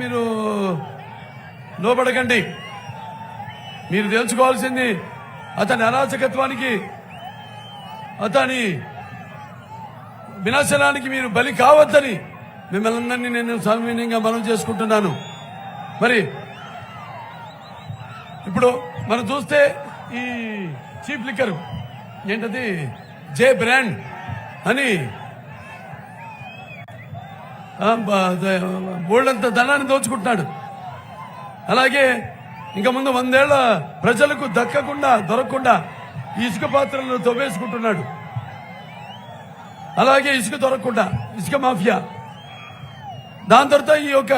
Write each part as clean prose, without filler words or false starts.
మీరు లోబడకండి. మీరు తెలుసుకోవాల్సింది అతని అరాచకత్వానికి, అతని వినాశనానికి మీరు బలి కావద్దని మిమ్మల్ని అందరినీ నేను సవినయంగా మనవి చేసుకుంటున్నాను. మరి ఇప్పుడు మనం చూస్తే ఈ చీఫ్ లిక్కర్ ఏంటది జే బ్రాండ్ అని బోల్డంత ధనాన్ని దోచుకుంటున్నాడు. అలాగే ఇంకా ముందు 100 ఏళ్ల ప్రజలకు దొరకకుండా ఇసుక పాత్రలను తవ్వేసుకుంటున్నాడు. అలాగే ఇసుక దొరకకుండా ఇసుక మాఫియా. దాని తర్వాత ఈ యొక్క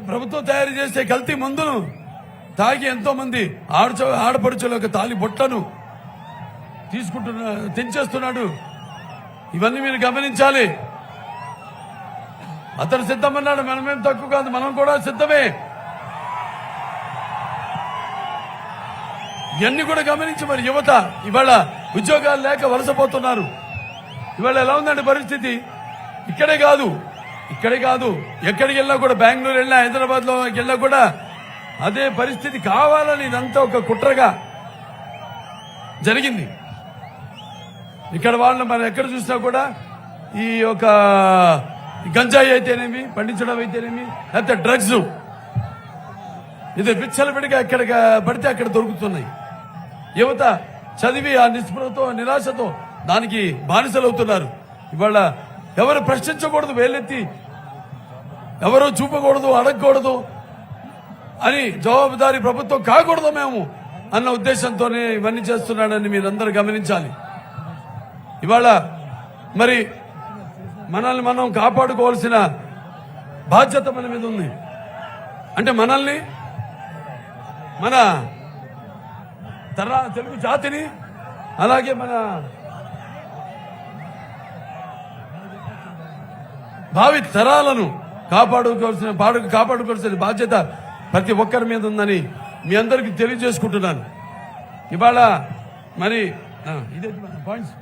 ప్రభుత్వం తయారు చేసే కల్తీ మందును తాగి ఎంతో మంది ఆడపడుచుల యొక్క తాలి బొట్టను తెంచేస్తున్నాడు. ఇవన్నీ మీరు గమనించాలి. అతను సిద్ధమన్నాడు, మనమేం తక్కువ కాదు, మనం కూడా సిద్ధమే. ఇవన్నీ కూడా గమనించి మరి యువత ఇవాళ ఉద్యోగాలు లేక వలసపోతున్నారు. ఇవాళ ఎలా ఉందండి పరిస్థితి? ఇక్కడే కాదు ఎక్కడికి వెళ్ళినా కూడా, బెంగళూరు వెళ్ళినా, హైదరాబాద్ లో వెళ్ళినా కూడా అదే పరిస్థితి. కావాలని ఇదంతా ఒక కుట్రగా జరిగింది. ఇక్కడ వాళ్ళని మనం ఎక్కడ చూసినా కూడా ఈ యొక్క గంజాయి అయితేనేమి, పండించడం అయితేనేమి, లేకపోతే డ్రగ్స్, ఇది విచ్చలవిడిగా ఎక్కడ పడితే అక్కడ దొరుకుతున్నాయి. యువత చదివి ఆ నిస్పృహతో, నిరాశతో దానికి బానిసలవుతున్నారు. ఇవాళ ఎవరు ప్రశ్నించకూడదు, వేలెత్తి ఎవరో చూపకూడదు, అడగకూడదు అని, జవాబుదారీ ప్రభుత్వం కాకూడదు మేము అన్న ఉద్దేశంతోనే ఇవన్నీ చేస్తున్నాడని మీరందరూ గమనించాలి. ఇవాళ మరి మనల్ని మనం కాపాడుకోవాల్సిన బాధ్యత మన మీద ఉంది. అంటే మనల్ని, మన తెలుగు జాతిని, అలాగే మన భావి తరాలను కాపాడుకోవాల్సిన బాధ్యత ప్రతి ఒక్కరి మీద ఉందని మీ అందరికీ తెలియజేసుకుంటున్నాను. ఇవాళ మరి ఇదే పాయింట్స్